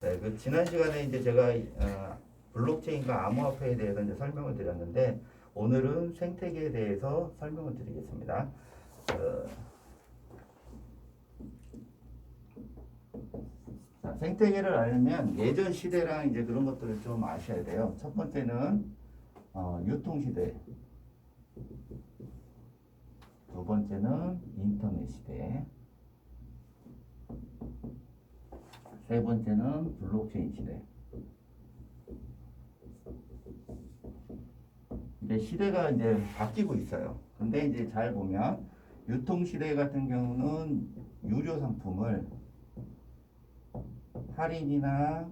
네, 그 지난 시간에 이제 제가 블록체인과 암호화폐에 대해서 이제 설명을 드렸는데 오늘은 생태계에 대해서 설명을 드리겠습니다. 자, 생태계를 알려면 예전 시대랑 이제 그런 것들을 좀 아셔야 돼요. 첫 번째는 유통 시대, 두 번째는 인터넷 시대, 세 번째는 블록체인 시대. 이제 시대가 이제 바뀌고 있어요. 근데 이제 잘 보면 유통 시대 같은 경우는 유료 상품을 할인이나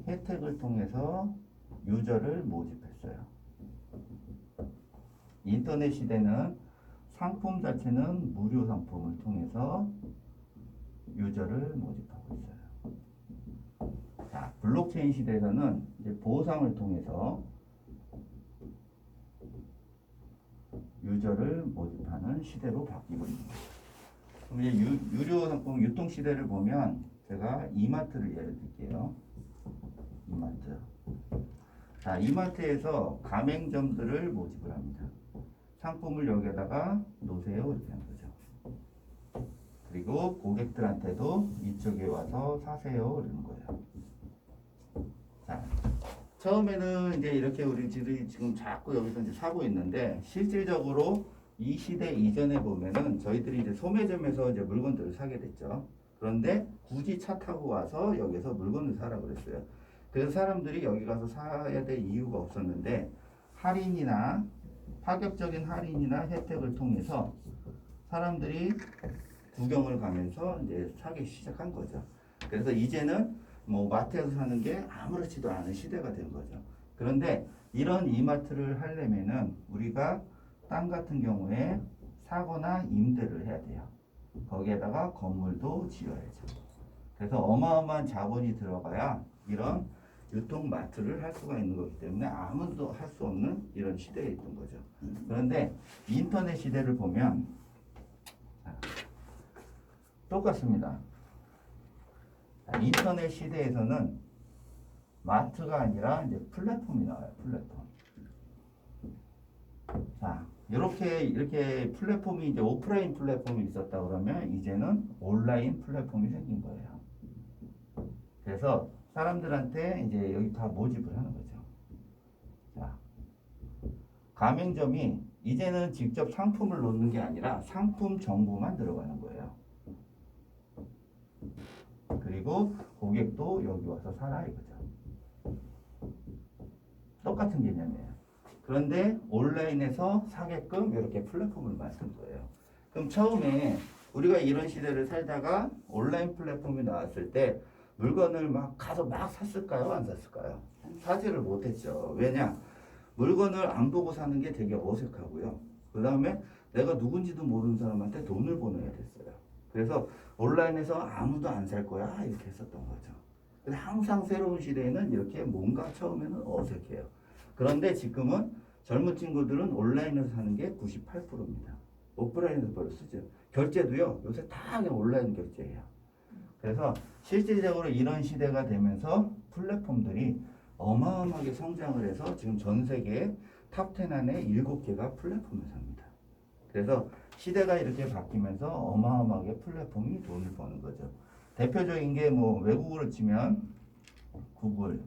혜택을 통해서 유저를 모집했어요. 인터넷 시대는 상품 자체는 무료 상품을 통해서 유저를 모집하고 있어요. 자, 블록체인 시대에서는 이제 보상을 통해서 유저를 모집하는 시대로 바뀌고 있습니다. 그럼 이제 유료 상품 유통 시대를 보면 제가 이마트를 예를 들게요. 이마트. 자, 이마트에서 가맹점들을 모집을 합니다. 상품을 여기에다가 놓으세요 이렇게 하는 거죠. 그리고 고객들한테도 이쪽에 와서 사세요 이러는 거예요. 자, 처음에는 이제 이렇게 우리들이 지금 자꾸 여기서 이제 사고 있는데 실질적으로 이 시대 이전에 보면은 저희들이 이제 소매점에서 이제 물건들을 사게 됐죠. 그런데 굳이 차 타고 와서 여기서 물건을 사라 그랬어요. 그래서 사람들이 여기 가서 사야 될 이유가 없었는데 할인이나 파격적인 할인이나 혜택을 통해서 사람들이 구경을 가면서 이제 사기 시작한 거죠. 그래서 이제는 뭐 마트에서 사는 게 아무렇지도 않은 시대가 된 거죠. 그런데 이런 이마트를 하려면은 우리가 땅 같은 경우에 사거나 임대를 해야 돼요. 거기에다가 건물도 지어야죠. 그래서 어마어마한 자본이 들어가야 이런 유통마트를 할 수가 있는 거기 때문에 아무도 할 수 없는 이런 시대에 있던 거죠. 그런데 인터넷 시대를 보면 똑같습니다. 인터넷 시대에서는 마트가 아니라 이제 플랫폼이 나와요. 플랫폼. 자, 이렇게 플랫폼이 이제 오프라인 플랫폼이 있었다 그러면 이제는 온라인 플랫폼이 생긴 거예요. 그래서 사람들한테 이제 여기 다 모집을 하는 거죠. 자, 가맹점이 이제는 직접 상품을 놓는 게 아니라 상품 정보만 들어가는 거예요. 그리고 고객도 여기 와서 사라 이거죠. 똑같은 개념이에요. 그런데 온라인에서 사게끔 이렇게 플랫폼을 만든 거예요. 그럼 처음에 우리가 이런 시대를 살다가 온라인 플랫폼이 나왔을 때 물건을 막 가서 막 샀을까요? 안 샀을까요? 사지를 못했죠. 왜냐? 물건을 안 보고 사는 게 되게 어색하고요. 그 다음에 내가 누군지도 모르는 사람한테 돈을 보내야 됐어요. 그래서 온라인에서 아무도 안 살 거야 이렇게 했었던 거죠. 근데 항상 새로운 시대에는 이렇게 뭔가 처음에는 어색해요. 그런데 지금은 젊은 친구들은 온라인에서 사는 게 98%입니다. 오프라인에서 별로 쓰죠. 결제도요 요새 다 그냥 온라인 결제예요. 그래서 실질적으로 이런 시대가 되면서 플랫폼들이 어마어마하게 성장을 해서 지금 전 세계 탑10 안에 7개가 플랫폼을 삽니다. 그래서 시대가 이렇게 바뀌면서 어마어마하게 플랫폼이 돈을 버는 거죠. 대표적인 게 뭐 외국으로 치면 구글,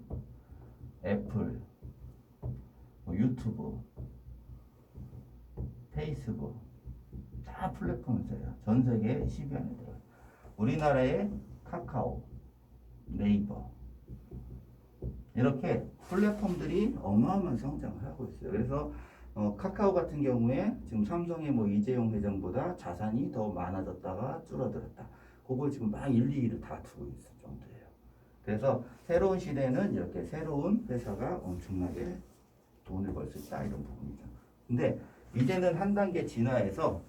애플, 뭐 유튜브, 페이스북 다 플랫폼을 써요. 전 세계 10위 안에 들어요. 우리나라의 카카오, 네이버 이렇게 플랫폼들이 어마어마한 성장을 하고 있어요. 그래서 카카오 같은 경우에 지금 삼성의 뭐 이재용 회장보다 자산이 더 많아졌다가 줄어들었다. 그걸 지금 막 일일이 다투고 있을 정도예요. 그래서 새로운 시대는 이렇게 새로운 회사가 엄청나게 돈을 벌 수 있다 이런 부분이죠. 근데 이제는 한 단계 진화해서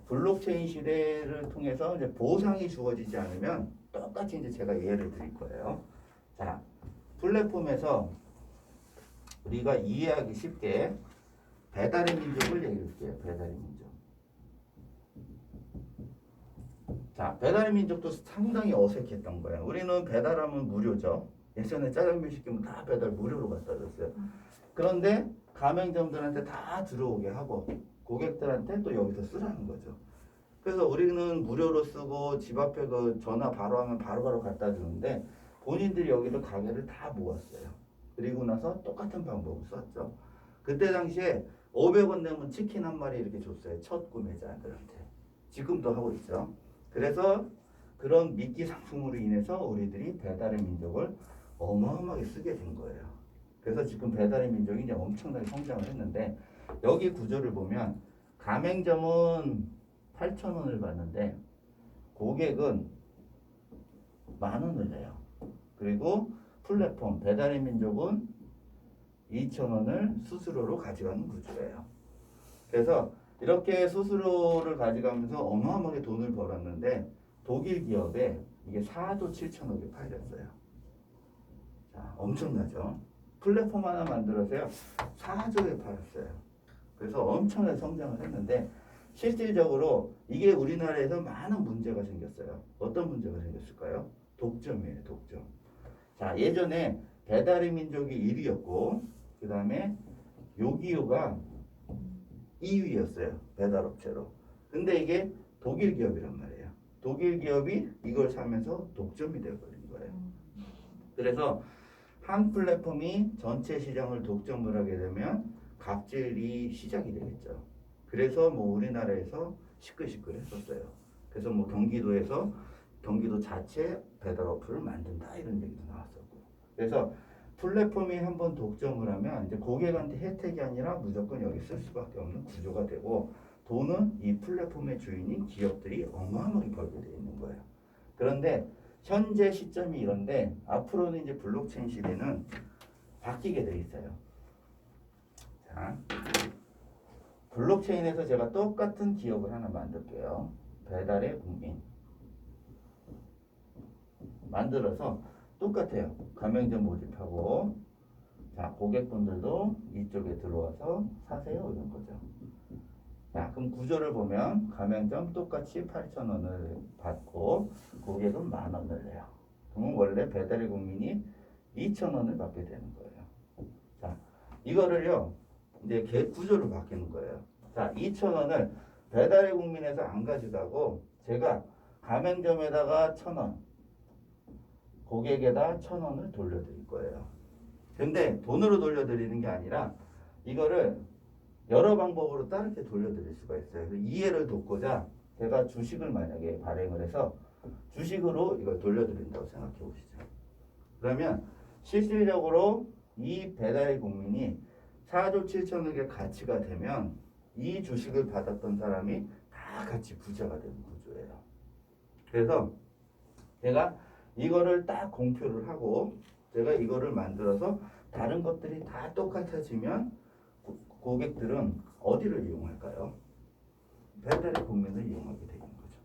블록체인 시대를 통해서 이제 보상이 주어지지 않으면 똑같이 이제 제가 예를 드릴 거예요. 자, 플랫폼에서 우리가 이해하기 쉽게 배달의 민족을 얘기해 줄게요. 배달의 민족. 자, 배달의 민족도 상당히 어색했던 거예요. 우리는 배달하면 무료죠. 예전에 짜장면 시키면 다 배달 무료로 갖다 줬어요. 그런데 가맹점들한테 다 들어오게 하고 고객들한테 또 여기서 쓰라는 거죠. 그래서 우리는 무료로 쓰고 집 앞에 그 전화 바로 하면 바로바로 갖다 주는데 본인들이 여기서 가게를 다 모았어요. 그리고 나서 똑같은 방법을 썼죠. 그때 당시에 500원 내면 치킨 한 마리 이렇게 줬어요. 첫 구매자들한테. 지금도 하고 있죠. 그래서 그런 미끼 상품으로 인해서 우리들이 배달의 민족을 어마어마하게 쓰게 된 거예요. 그래서 지금 배달의 민족이 이제 엄청나게 성장을 했는데 여기 구조를 보면 가맹점은 8,000원을 받는데 고객은 10,000원을 내요. 그리고 플랫폼 배달의 민족은 2,000원을 수수료로 가져가는 구조예요. 그래서 이렇게 수수료를 가져가면서 어마어마하게 돈을 벌었는데 독일 기업에 이게 4조 7천억에 팔렸어요. 자, 엄청나죠? 플랫폼 하나 만들어서요 4조에 팔았어요. 그래서 엄청나게 성장을 했는데 실질적으로 이게 우리나라에서 많은 문제가 생겼어요. 어떤 문제가 생겼을까요? 독점이에요, 독점. 자, 예전에 배달의 민족이 1위였고, 그 다음에 요기요가 2위였어요, 배달업체로. 근데 이게 독일 기업이란 말이에요. 독일 기업이 이걸 사면서 독점이 되어버린 거예요. 그래서 한 플랫폼이 전체 시장을 독점을 하게 되면 갑질이 시작이 되겠죠. 그래서 뭐 우리나라에서 시끌시끌했었어요. 그래서 뭐 경기도 자체 배달 어플을 만든다 이런 얘기도 나왔었고. 그래서 플랫폼이 한번 독점을 하면 이제 고객한테 혜택이 아니라 무조건 여기 쓸 수밖에 없는 구조가 되고 돈은 이 플랫폼의 주인인 기업들이 어마어마하게 벌게 돼 있는 거예요. 그런데 현재 시점이 이런데 앞으로는 이제 블록체인 시대는 바뀌게 돼 있어요. 자, 블록체인에서 제가 똑같은 기업을 하나 만들게요. 배달의 국민. 만들어서 똑같아요. 가맹점 모집하고 자 고객분들도 이쪽에 들어와서 사세요 이런 거죠. 자 그럼 구조를 보면 가맹점 똑같이 8,000원을 받고 고객은 10,000원을 내요. 그러면 원래 배달의 국민이 2,000원을 받게 되는 거예요. 자 이거를요 이제 구조를 바뀌는 거예요. 자 2,000원을 배달의 국민에서 안 가져가고 제가 가맹점에다가 1,000원 고객에다 1,000원을 돌려드릴 거예요. 근데 돈으로 돌려드리는 게 아니라 이거를 여러 방법으로 다르게 돌려드릴 수가 있어요. 이해를 돕고자 제가 주식을 만약에 발행을 해서 주식으로 이걸 돌려드린다고 생각해 보시죠. 그러면 실질적으로 이 배달의 국민이 4조 7천억의 가치가 되면 이 주식을 받았던 사람이 다 같이 부자가 되는 구조예요. 그래서 제가 이거를 딱 공표를 하고 제가 이거를 만들어서 다른 것들이 다 똑같아지면 고객들은 어디를 이용할까요? 배달의 국민을 이용하게 되는 거죠.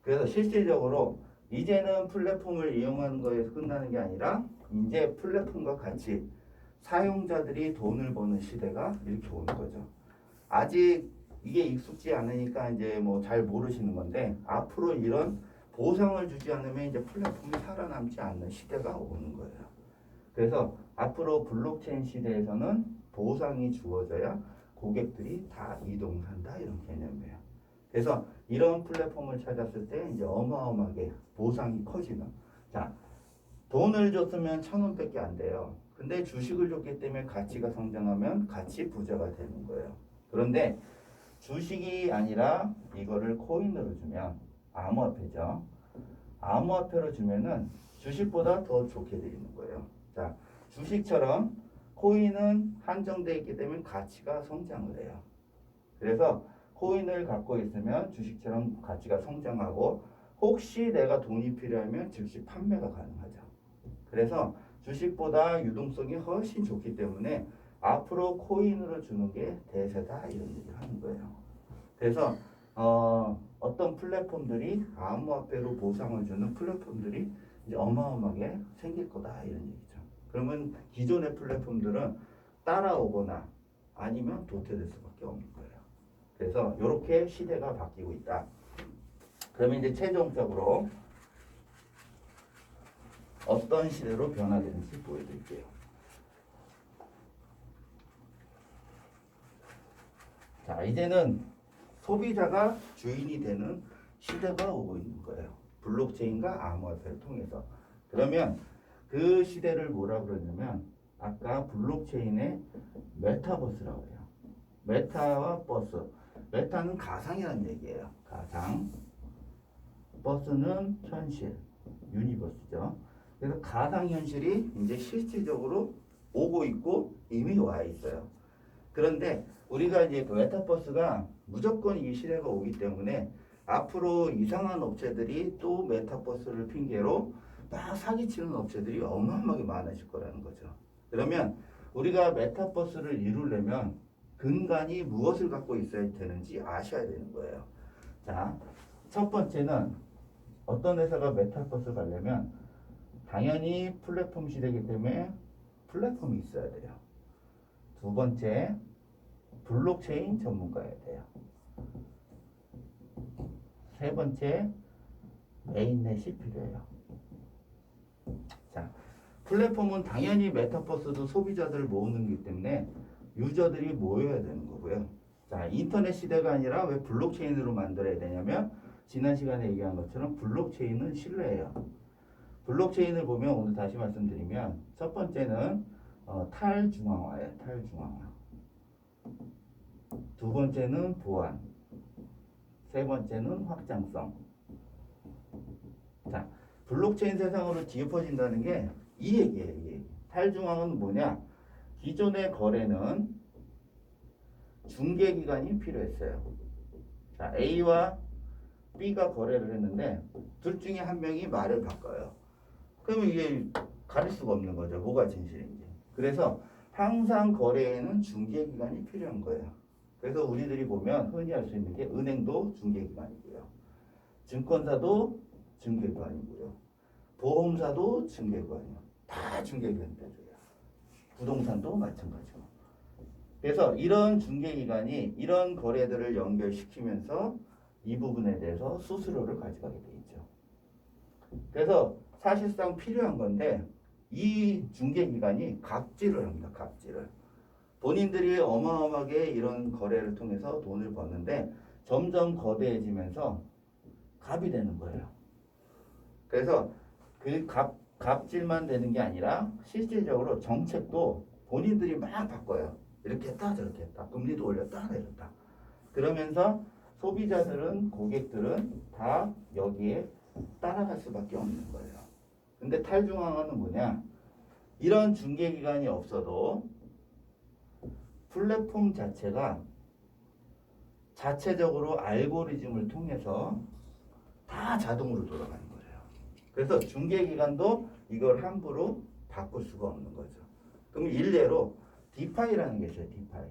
그래서 실질적으로 이제는 플랫폼을 이용하는 거에서 끝나는 게 아니라 이제 플랫폼과 같이 사용자들이 돈을 버는 시대가 이렇게 오는 거죠. 아직 이게 익숙지 않으니까 이제 뭐 잘 모르시는 건데 앞으로 이런 보상을 주지 않으면 이제 플랫폼이 살아남지 않는 시대가 오는 거예요. 그래서 앞으로 블록체인 시대에서는 보상이 주어져야 고객들이 다 이동한다 이런 개념이에요. 그래서 이런 플랫폼을 찾았을 때 이제 어마어마하게 보상이 커지는. 자, 돈을 줬으면 1,000원밖에 안 돼요. 근데 주식을 줬기 때문에 가치가 성장하면 같이 부자가 되는 거예요. 그런데 주식이 아니라 이거를 코인으로 주면 암호화폐죠. 암호화폐로 주면은 주식보다 더 좋게 돼 있는 거예요. 자, 주식처럼 코인은 한정되어 있기 때문에 가치가 성장을 해요. 그래서 코인을 갖고 있으면 주식처럼 가치가 성장하고 혹시 내가 돈이 필요하면 즉시 판매가 가능하죠. 그래서 주식보다 유동성이 훨씬 좋기 때문에 앞으로 코인으로 주는 게 대세다 이런 얘기를 하는 거예요. 그래서 어떤 플랫폼들이 암호화폐로 보상을 주는 플랫폼들이 이제 어마어마하게 생길 거다 이런 얘기죠. 그러면 기존의 플랫폼들은 따라오거나 아니면 도태될 수밖에 없는 거예요. 그래서 이렇게 시대가 바뀌고 있다. 그러면 이제 최종적으로 어떤 시대로 변화되는지 보여드릴게요. 자, 이제는 소비자가 주인이 되는 시대가 오고 있는 거예요. 블록체인과 암호화폐를 통해서. 그러면 그 시대를 뭐라 그러냐면 아까 블록체인의 메타버스라고 해요. 메타와 버스. 메타는 가상이라는 얘기예요. 가상. 버스는 현실. 유니버스죠. 그래서 가상현실이 이제 실질적으로 오고 있고 이미 와 있어요. 그런데 우리가 이제 그 메타버스가 무조건 이 시대가 오기 때문에 앞으로 이상한 업체들이 또 메타버스를 핑계로 막 사기치는 업체들이 어마어마하게 많아질 거라는 거죠. 그러면 우리가 메타버스를 이루려면 근간이 무엇을 갖고 있어야 되는지 아셔야 되는 거예요. 자, 첫 번째는 어떤 회사가 메타버스 가려면 당연히 플랫폼 시대이기 때문에 플랫폼이 있어야 돼요. 두 번째, 블록체인 전문가여야 돼요. 세 번째, 메인넷이 필요해요. 자, 플랫폼은 당연히 메타버스도 소비자들을 모으는 거기 때문에 유저들이 모여야 되는 거고요. 자, 인터넷 시대가 아니라 왜 블록체인으로 만들어야 되냐면 지난 시간에 얘기한 것처럼 블록체인은 신뢰예요. 블록체인을 보면 오늘 다시 말씀드리면 첫 번째는 탈중앙화예요. 탈중앙화. 두 번째는 보안. 세 번째는 확장성. 자, 블록체인 세상으로 뒤엎어진다는 게 이 얘기예요. 이 얘기. 탈중앙은 뭐냐? 기존의 거래는 중개기관이 필요했어요. 자, A와 B가 거래를 했는데 둘 중에 한 명이 말을 바꿔요. 그러면 이게 가릴 수가 없는 거죠. 뭐가 진실인지. 그래서 항상 거래에는 중개기관이 필요한 거예요. 그래서 우리들이 보면 흔히 할 수 있는 게 은행도 중개기관이고요. 증권사도 중개기관이고요. 보험사도 중개기관이요. 다 중개기관들이에요. 부동산도 마찬가지고. 그래서 이런 중개기관이 이런 거래들을 연결시키면서 이 부분에 대해서 수수료를 가져가게 돼 있죠. 그래서 사실상 필요한 건데 이 중개기관이 갑질을 합니다. 갑질을. 본인들이 어마어마하게 이런 거래를 통해서 돈을 버는데 점점 거대해지면서 갑이 되는 거예요. 그래서 그 갑질만 되는 게 아니라 실질적으로 정책도 본인들이 막 바꿔요. 이렇게 했다 저렇게 했다. 금리도 올렸다 내렸다. 그러면서 소비자들은 고객들은 다 여기에 따라갈 수밖에 없는 거예요. 근데 탈중앙화는 뭐냐? 이런 중개기관이 없어도 플랫폼 자체가 자체적으로 알고리즘을 통해서 다 자동으로 돌아가는 거예요. 그래서 중개기관도 이걸 함부로 바꿀 수가 없는 거죠. 그럼 일례로 디파이라는 게 있어요. 디파이.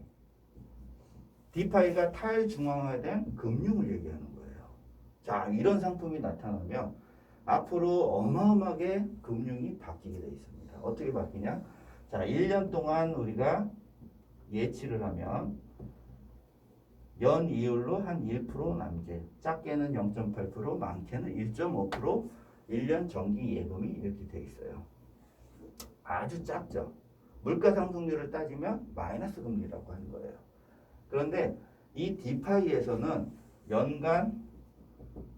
디파이가 탈중앙화된 금융을 얘기하는 거예요. 자, 이런 상품이 나타나면 앞으로 어마어마하게 금융이 바뀌게 돼 있습니다. 어떻게 바뀌냐? 자, 1년 동안 우리가 예치를 하면 연 이율로 한 1% 남짓, 작게는 0.8%, 많게는 1.5% 1년 정기 예금이 이렇게 돼 있어요. 아주 작죠. 물가 상승률을 따지면 마이너스 금리라고 하는 거예요. 그런데 이 디파이에서는 연간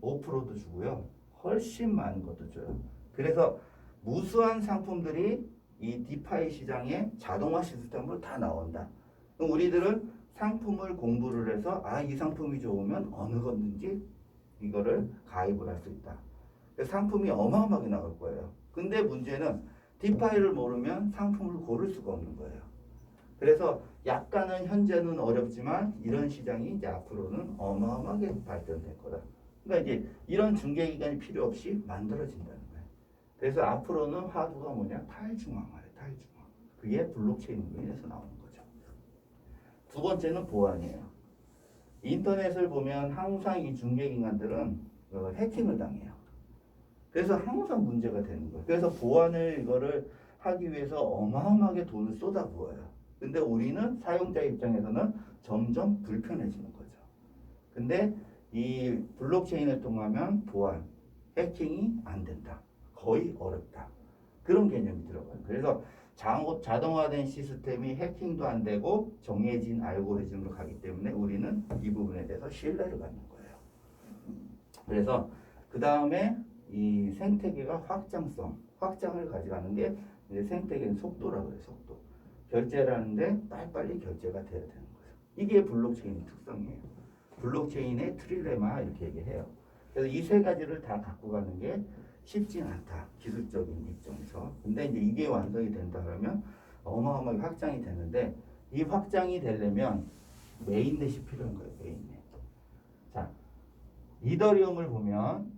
5%도 주고요. 훨씬 많은 것도 줘요. 그래서 무수한 상품들이 이 디파이 시장에 자동화 시스템으로 다 나온다. 그럼 우리들은 상품을 공부를 해서 이 상품이 좋으면 어느 건든지 이거를 가입을 할 수 있다. 상품이 어마어마하게 나올 거예요. 근데 문제는 디파이를 모르면 상품을 고를 수가 없는 거예요. 그래서 약간은 현재는 어렵지만 이런 시장이 이제 앞으로는 어마어마하게 발전될 거다. 그러니까 이제 이런 중개기관이 필요 없이 만들어진다는 거예요. 그래서 앞으로는 화두가 뭐냐? 탈중앙화예요. 탈중앙. 그게 블록체인으로 인해서 나오는 거죠. 두 번째는 보안이에요. 인터넷을 보면 항상 이 중개기관들은 해킹을 당해요. 그래서 항상 문제가 되는 거예요. 그래서 보안을 이거를 하기 위해서 어마어마하게 돈을 쏟아부어요. 근데 우리는 사용자 입장에서는 점점 불편해지는 거죠. 근데 이 블록체인을 통하면 보안, 해킹이 안 된다. 거의 어렵다. 그런 개념이 들어가요. 그래서 자동화된 시스템이 해킹도 안 되고 정해진 알고리즘으로 가기 때문에 우리는 이 부분에 대해서 신뢰를 갖는 거예요. 그래서 그 다음에 이 생태계가 확장을 가져가는 게 이제 생태계는 속도라고 해요. 속도. 결제를 하는데 빨리빨리 결제가 돼야 되는 거죠. 이게 블록체인의 특성이에요. 블록체인의 트릴레마 이렇게 얘기해요. 그래서 이 세 가지를 다 갖고 가는 게 쉽진 않다. 기술적인 입장에서. 근데 이제 이게 완성이 된다 그러면 어마어마하게 확장이 되는데 이 확장이 되려면 메인넷이 필요한 거예요. 메인넷. 자, 이더리움을 보면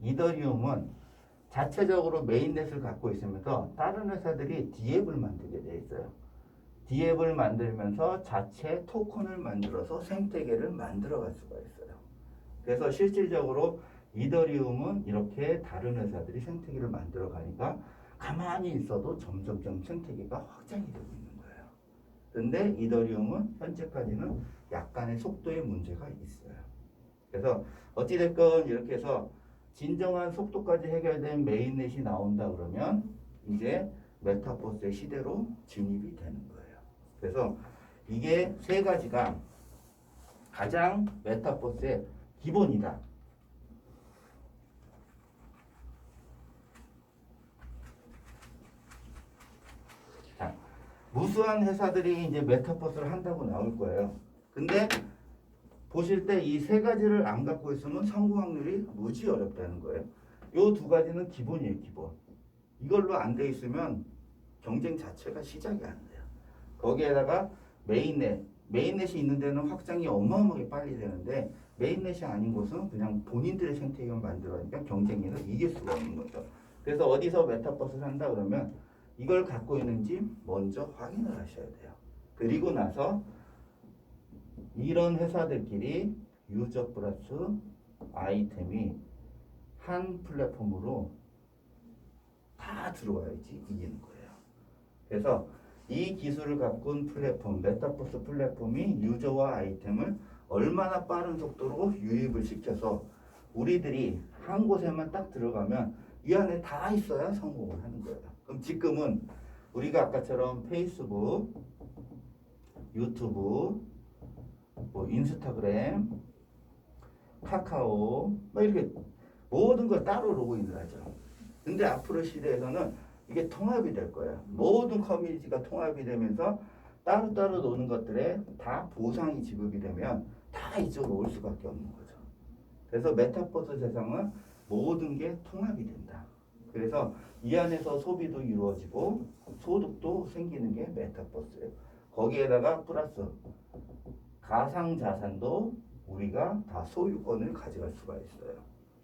이더리움은 자체적으로 메인넷을 갖고 있으면서 다른 회사들이 D앱을 만들게 돼 있어요. D앱을 만들면서 자체 토큰을 만들어서 생태계를 만들어갈 수가 있어요. 그래서 실질적으로 이더리움은 이렇게 다른 회사들이 생태계를 만들어 가니까 가만히 있어도 점점점 생태계가 확장이 되고 있는 거예요. 그런데 이더리움은 현재까지는 약간의 속도의 문제가 있어요. 그래서 어찌됐건 이렇게 해서 진정한 속도까지 해결된 메인넷이 나온다 그러면 이제 메타버스의 시대로 진입이 되는 거예요. 그래서 이게 세 가지가 가장 메타버스의 기본이다. 자, 무수한 회사들이 이제 메타버스를 한다고 나올 거예요. 근데 보실 때 이 세 가지를 안 갖고 있으면 성공 확률이 무지 어렵다는 거예요. 요 두 가지는 기본이에요, 기본. 이걸로 안 돼 있으면 경쟁 자체가 시작이 안 돼요. 거기에다가 메인넷이 있는 데는 확장이 어마어마하게 빨리 되는데 메인넷이 아닌 곳은 그냥 본인들의 생태계만 만들어니까 경쟁력을 이길 수가 없는 거죠. 그래서 어디서 메타버스를 한다 그러면 이걸 갖고 있는지 먼저 확인을 하셔야 돼요. 그리고 나서 이런 회사들끼리 유저 플러스 아이템이 한 플랫폼으로 다 들어와야지 이기는 거예요. 그래서 이 기술을 갖고 플랫폼, 메타버스 플랫폼이 유저와 아이템을 얼마나 빠른 속도로 유입을 시켜서 우리들이 한 곳에만 딱 들어가면 이 안에 다 있어야 성공을 하는 거예요. 그럼 지금은 우리가 아까처럼 페이스북, 유튜브, 뭐 인스타그램, 카카오 뭐 이렇게 모든 걸 따로 로그인을 하죠. 근데 앞으로 시대에서는 이게 통합이 될 거예요. 모든 커뮤니티가 통합이 되면서 따로따로 노는 것들에 다 보상이 지급이 되면 다 이쪽으로 올 수밖에 없는 거죠. 그래서 메타버스 세상은 모든 게 통합이 된다. 그래서 이 안에서 소비도 이루어지고 소득도 생기는 게 메타버스예요. 거기에다가 플러스 가상자산도 우리가 다 소유권을 가져갈 수가 있어요.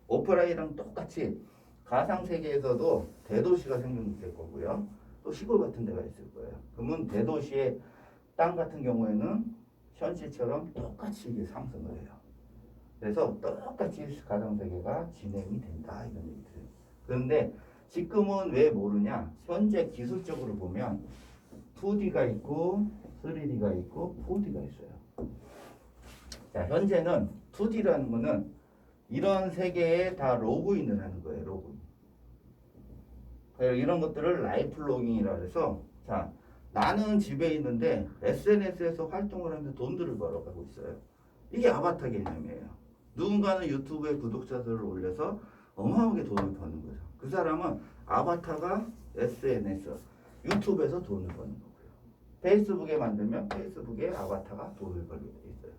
오프라인이랑 똑같이 가상세계에서도 대도시가 생겨날 거고요. 또 시골 같은 데가 있을 거예요. 그러면 대도시의 땅 같은 경우에는 현실처럼 똑같이 이게 상승을 해요. 그래서 똑같이 가상세계가 진행이 된다 이런 얘기들. 그런데 지금은 왜 모르냐? 현재 기술적으로 보면 2D가 있고 3D가 있고 4D가 있어요. 자, 현재는 2D라는 거는 이런 세계에 다 로그인을 하는 거예요. 로그인. 이런 것들을 라이프 로깅이라고 해서 자, 나는 집에 있는데 SNS에서 활동을 하면서 돈들을 벌어가고 있어요. 이게 아바타 개념이에요. 누군가는 유튜브에 구독자 수를 올려서 어마어마하게 돈을 버는 거죠. 그 사람은 아바타가 SNS, 유튜브에서 돈을 버는 거고요. 페이스북에 만들면 페이스북에 아바타가 돈을 벌게 돼 있어요.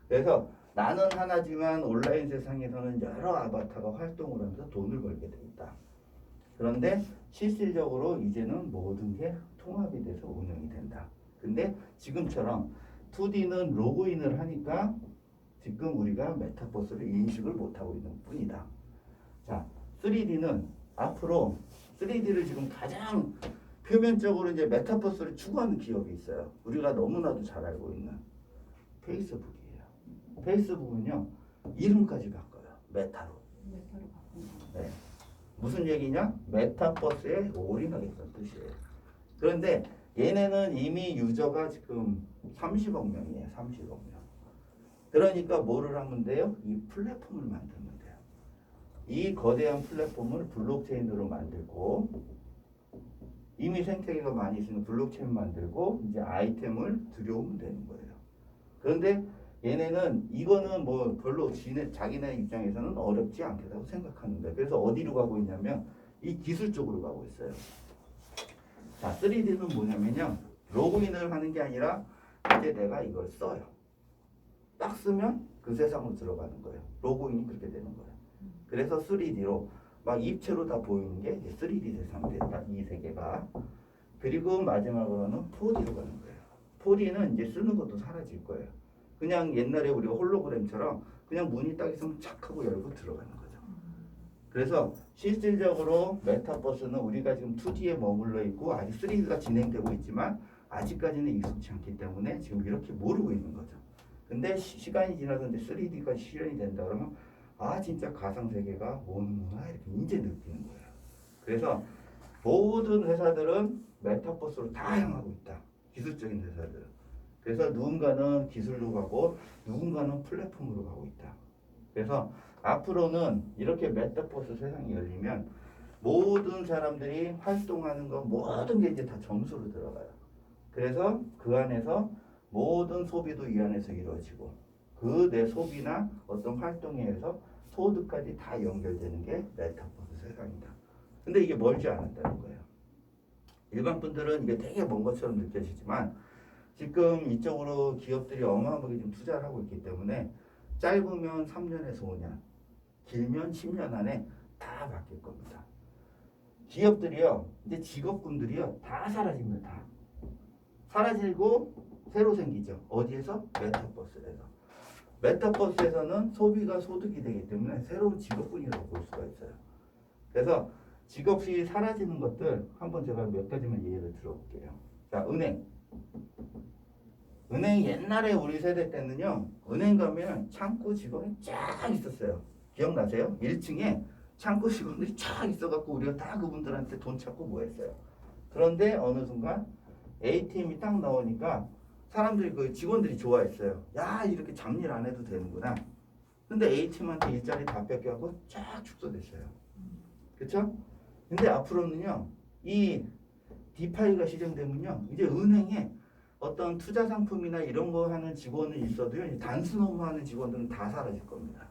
그래서 나는 하나지만 온라인 세상에서는 여러 아바타가 활동을 하면서 돈을 벌게 돼 있다. 그런데 실질적으로 이제는 모든 게 통합이 돼서 운영이 된다. 근데 지금처럼 2D는 로그인을 하니까 지금 우리가 메타버스를 인식을 못하고 있는 뿐이다. 자, 3D는 앞으로 3D를 지금 가장 표면적으로 이제 메타버스를 추구하는 기업이 있어요. 우리가 너무나도 잘 알고 있는 페이스북이에요. 페이스북은요, 이름까지 바꿔요. 메타로. 메타로 바꾼다. 네. 무슨 얘기냐? 메타버스에 올인하겠다는 뜻이에요. 그런데 얘네는 이미 유저가 지금 30억 명이에요. 30억 명. 그러니까 뭐를 하면 돼요? 이 플랫폼을 만들면 돼요. 이 거대한 플랫폼을 블록체인으로 만들고 이미 생태계가 많이 있으면 블록체인 만들고 이제 아이템을 들여오면 되는 거예요. 그런데 얘네는 이거는 뭐 별로 자기네 입장에서는 어렵지 않겠다고 생각하는 거예요. 그래서 어디로 가고 있냐면 이 기술 쪽으로 가고 있어요. 자, 3D는 뭐냐면요. 로그인을 하는 게 아니라 이제 내가 이걸 써요. 딱 쓰면 그 세상으로 들어가는 거예요. 로그인이 그렇게 되는 거예요. 그래서 3D로 막 입체로 다 보이는 게 이제 3D 세상이 됐다. 이 세계가. 그리고 마지막으로는 4D로 가는 거예요. 4D는 이제 쓰는 것도 사라질 거예요. 그냥 옛날에 우리가 홀로그램처럼 그냥 문이 딱 있으면 착 하고 열고 들어가는 거죠. 그래서 실질적으로 메타버스는 우리가 지금 2D에 머물러 있고 아직 3D가 진행되고 있지만 아직까지는 익숙치 않기 때문에 지금 이렇게 모르고 있는 거죠. 근데 시간이 지나서 이제 3D가 실현이 된다 그러면 아 진짜 가상세계가 오는구나 이렇게 이제 느끼는 거예요. 그래서 모든 회사들은 메타버스로 다 향하고 있다. 기술적인 회사들은. 그래서 누군가는 기술로 가고 누군가는 플랫폼으로 가고 있다. 그래서 앞으로는 이렇게 메타버스 세상이 열리면 모든 사람들이 활동하는 거 모든 게 이제 다 점수로 들어가요. 그래서 그 안에서 모든 소비도 이 안에서 이루어지고 그 내 소비나 어떤 활동에 의해서 소득까지 다 연결되는 게 메타버스 세상이다. 근데 이게 멀지 않았다는 거예요. 일반 분들은 이게 되게 먼 것처럼 느껴지지만 지금 이쪽으로 기업들이 어마어마하게 지금 투자를 하고 있기 때문에 짧으면 3년에서 5년, 길면 10년 안에 다 바뀔 겁니다. 기업들이요, 이제 직업군들이요, 다 사라집니다. 다. 사라지고 새로 생기죠. 어디에서? 메타버스에서. 메타버스에서는 소비가 소득이 되기 때문에 새로운 직업군이라고 볼 수가 있어요. 그래서 직업이 사라지는 것들 한번 제가 몇 가지만 예를 들어볼게요. 자, 은행. 은행 옛날에 우리 세대 때는요. 은행 가면 창구 직원이 쫙 있었어요. 기억나세요? 1층에 창구 직원들이 쫙 있어갖고 우리가 다 그분들한테 돈 찾고 뭐 했어요. 그런데 어느 순간 ATM이 딱 나오니까 사람들이 그 직원들이 좋아했어요. 야 이렇게 잡일 안 해도 되는구나. 근데 ATM한테 일자리 다 뺏겨갖고 쫙 축소됐어요. 그쵸? 근데 앞으로는요. 이 디파이가 시행되면요. 이제 은행에 어떤 투자 상품이나 이런 거 하는 직원은 있어도요. 단순 업무하는 직원들은 다 사라질 겁니다.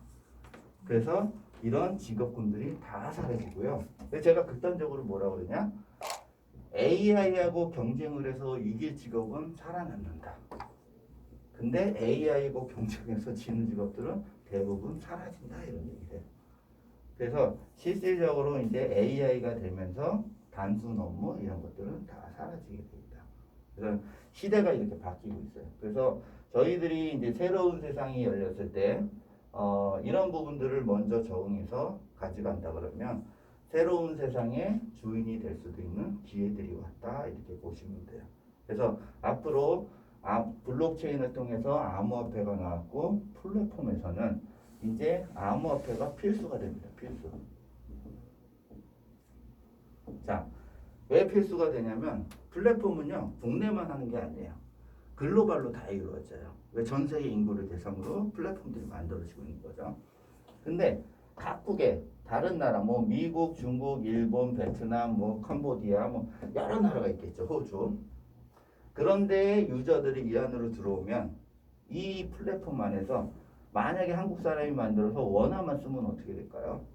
그래서 이런 직업군들이 다 사라지고요. 제가 극단적으로 뭐라고 그러냐? AI하고 경쟁을 해서 이길 직업은 살아남는다. 근데 AI하고 경쟁해서 지는 직업들은 대부분 사라진다 이런 얘기예요. 그래서 실질적으로 이제 AI가 되면서 단순 업무 이런 것들은 다 사라지게 됩니다. 그래서 시대가 이렇게 바뀌고 있어요. 그래서 저희들이 이제 새로운 세상이 열렸을 때 이런 부분들을 먼저 적응해서 가져간다 그러면 새로운 세상의 주인이 될 수도 있는 기회들이 왔다 이렇게 보시면 돼요. 그래서 앞으로 블록체인을 통해서 암호화폐가 나왔고 플랫폼에서는 이제 암호화폐가 필수가 됩니다. 필수. 자, 왜 필수가 되냐면 플랫폼은요 국내만 하는 게 아니에요. 글로벌로 다 이루어져요. 왜 전 세계 인구를 대상으로 플랫폼들이 만들어지고 있는 거죠. 근데 각국의 다른 나라, 뭐 미국, 중국, 일본, 베트남, 뭐 캄보디아, 뭐 여러 나라가 있겠죠. 호주. 그런데 유저들이 이 안으로 들어오면 이 플랫폼 안에서 만약에 한국 사람이 만들어서 원화만 쓰면 어떻게 될까요?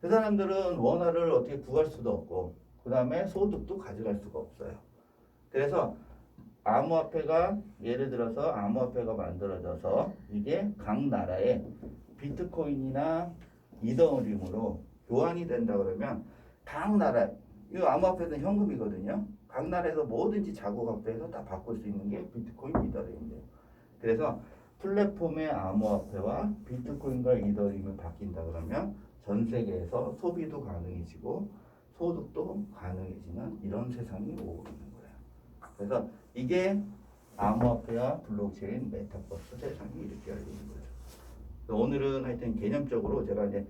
그 사람들은 원화를 어떻게 구할 수도 없고 그 다음에 소득도 가져갈 수가 없어요. 그래서 암호화폐가 예를 들어서 암호화폐가 만들어져서 이게 각 나라의 비트코인이나 이더리움으로 교환이 된다 그러면 각 나라 이 암호화폐는 현금이거든요. 각 나라에서 뭐든지 자국화폐에서 다 바꿀 수 있는 게 비트코인, 이더리움이에요. 그래서 플랫폼의 암호화폐와 비트코인과 이더리움이 바뀐다 그러면 전 세계에서 소비도 가능해지고 소득도 가능해지는 이런 세상이 오고 있는 거예요. 그래서 이게 암호화폐와 블록체인, 메타버스 세상이 이렇게 열리는 거죠. 오늘은 하여튼 개념적으로 제가 이제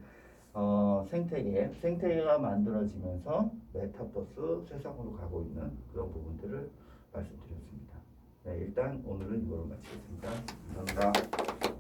생태계가 만들어지면서 메타버스 세상으로 가고 있는 그런 부분들을 말씀드렸습니다. 네, 일단 오늘은 이걸로 마치겠습니다. 감사합니다.